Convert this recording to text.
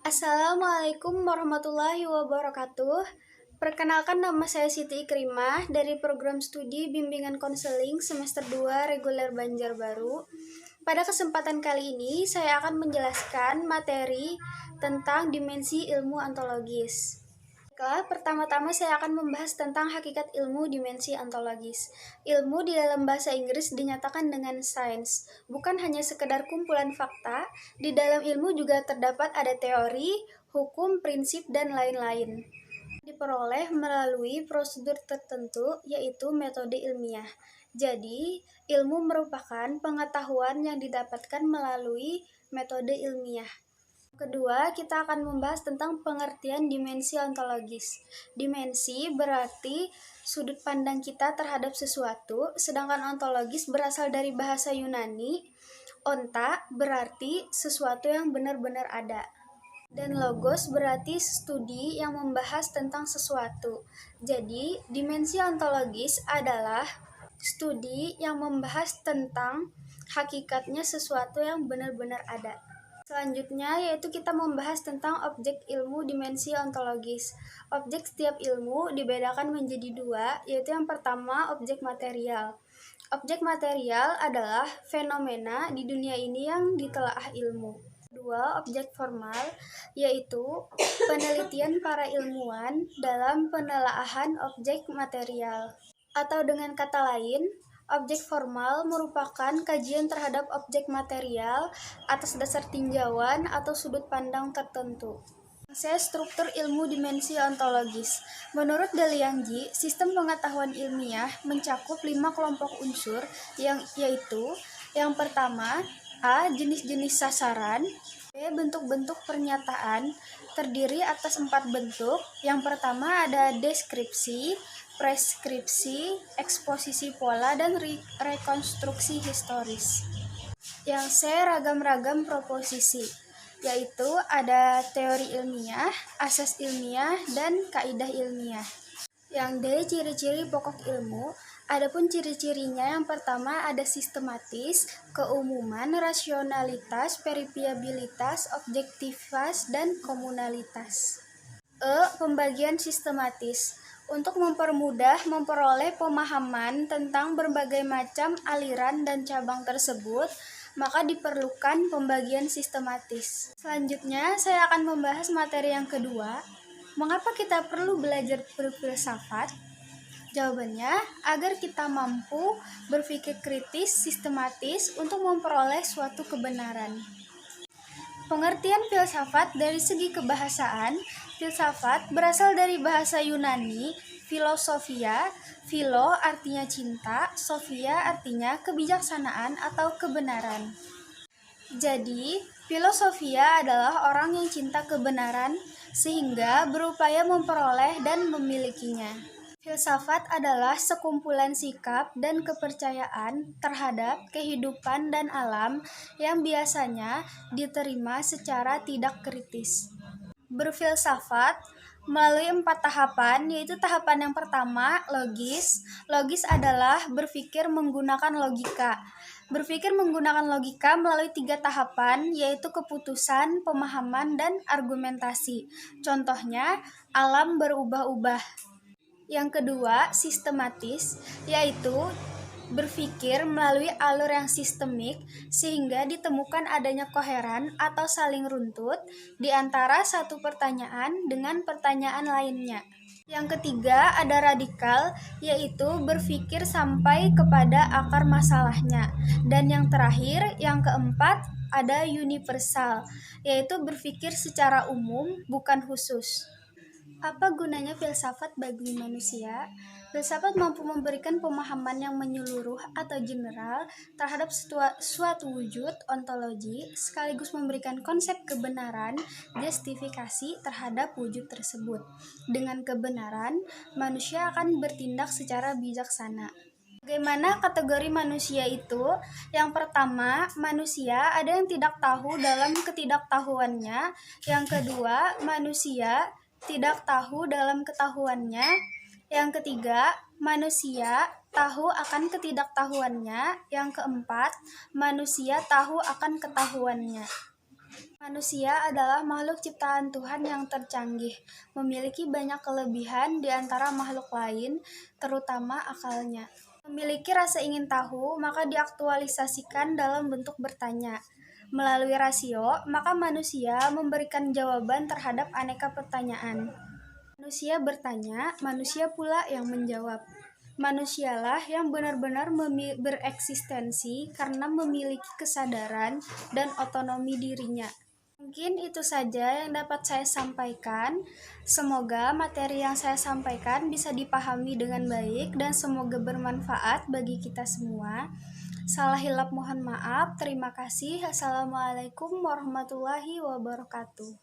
Assalamualaikum warahmatullahi wabarakatuh. Perkenalkan, nama saya Siti Ikrimah dari program studi Bimbingan Konseling semester 2 reguler Banjarbaru. Pada kesempatan kali ini, saya akan menjelaskan materi tentang dimensi ilmu ontologis. Pertama-tama saya akan membahas tentang hakikat ilmu dimensi ontologis. Ilmu di dalam bahasa Inggris dinyatakan dengan science, bukan hanya sekedar kumpulan fakta. Di dalam ilmu juga terdapat ada teori, hukum, prinsip, dan lain-lain. Diperoleh melalui prosedur tertentu, yaitu metode ilmiah. Jadi, ilmu merupakan pengetahuan yang didapatkan melalui metode ilmiah. Kedua, kita akan membahas tentang pengertian dimensi ontologis. Dimensi berarti sudut pandang kita terhadap sesuatu, sedangkan ontologis berasal dari bahasa Yunani. Onta berarti sesuatu yang benar-benar ada. Dan logos berarti studi yang membahas tentang sesuatu. Jadi, dimensi ontologis adalah studi yang membahas tentang hakikatnya sesuatu yang benar-benar ada. Selanjutnya yaitu kita membahas tentang objek ilmu dimensi ontologis. Objek setiap ilmu dibedakan menjadi dua, yaitu yang pertama objek material. Objek material adalah fenomena di dunia ini yang ditelaah ilmu. Dua, objek formal, yaitu penelitian para ilmuwan dalam penelaahan objek material. Atau dengan kata lain, objek formal merupakan kajian terhadap objek material atas dasar tinjauan atau sudut pandang tertentu. Struktur ilmu dimensi ontologis. Menurut Daliangji, sistem pengetahuan ilmiah mencakup 5 kelompok unsur, yaitu yang pertama, A. Jenis-jenis sasaran. B. Bentuk-bentuk pernyataan, terdiri atas 4 bentuk. Yang pertama ada deskripsi, preskripsi, eksposisi pola, dan rekonstruksi historis. Yang C. Ragam-ragam proposisi, yaitu ada teori ilmiah, asas ilmiah, dan kaidah ilmiah. Yang D. Ciri-ciri pokok ilmu. Adapun ciri-cirinya, yang pertama ada sistematis, keumuman, rasionalitas, peripiabilitas, objektivitas, dan komunalitas. E. Pembagian sistematis. Untuk mempermudah memperoleh pemahaman tentang berbagai macam aliran dan cabang tersebut, maka diperlukan pembagian sistematis. Selanjutnya, saya akan membahas materi yang kedua. Mengapa kita perlu belajar berfilsafat? Jawabannya, agar kita mampu berpikir kritis, sistematis untuk memperoleh suatu kebenaran. Pengertian filsafat dari segi kebahasaan. Filsafat berasal dari bahasa Yunani, filosofia. Philo artinya cinta, sophia artinya kebijaksanaan atau kebenaran. Jadi, filosofia adalah orang yang cinta kebenaran sehingga berupaya memperoleh dan memilikinya. Filsafat adalah sekumpulan sikap dan kepercayaan terhadap kehidupan dan alam yang biasanya diterima secara tidak kritis. Berfilsafat melalui 4 tahapan, yaitu tahapan yang pertama, logis. Logis adalah berpikir menggunakan logika. Berpikir menggunakan logika melalui 3 tahapan, yaitu keputusan, pemahaman, dan argumentasi. Contohnya, alam berubah-ubah. Yang kedua, sistematis, yaitu berpikir melalui alur yang sistemik sehingga ditemukan adanya koheran atau saling runtut di antara satu pertanyaan dengan pertanyaan lainnya. Yang ketiga, ada radikal, yaitu berpikir sampai kepada akar masalahnya. Dan yang terakhir, yang keempat, ada universal, yaitu berpikir secara umum, bukan khusus. Apa gunanya filsafat bagi manusia? Filsafat mampu memberikan pemahaman yang menyeluruh atau general terhadap suatu wujud ontologi, sekaligus memberikan konsep kebenaran, justifikasi terhadap wujud tersebut. Dengan kebenaran, manusia akan bertindak secara bijaksana. Bagaimana kategori manusia itu? Yang pertama, manusia ada yang tidak tahu dalam ketidaktahuannya. Yang kedua, manusia tidak tahu dalam ketahuannya. Yang ketiga, manusia tahu akan ketidaktahuannya. Yang keempat, manusia tahu akan ketahuannya. Manusia adalah makhluk ciptaan Tuhan yang tercanggih, memiliki banyak kelebihan di antara makhluk lain, terutama akalnya. Memiliki rasa ingin tahu, maka diaktualisasikan dalam bentuk bertanya. Melalui rasio, maka manusia memberikan jawaban terhadap aneka pertanyaan. Manusia bertanya, manusia pula yang menjawab. Manusialah yang benar-benar bereksistensi karena memiliki kesadaran dan otonomi dirinya. Mungkin itu saja yang dapat saya sampaikan. Semoga materi yang saya sampaikan bisa dipahami dengan baik dan semoga bermanfaat bagi kita semua. Salah hilap mohon maaf. Terima kasih. Assalamualaikum warahmatullahi wabarakatuh.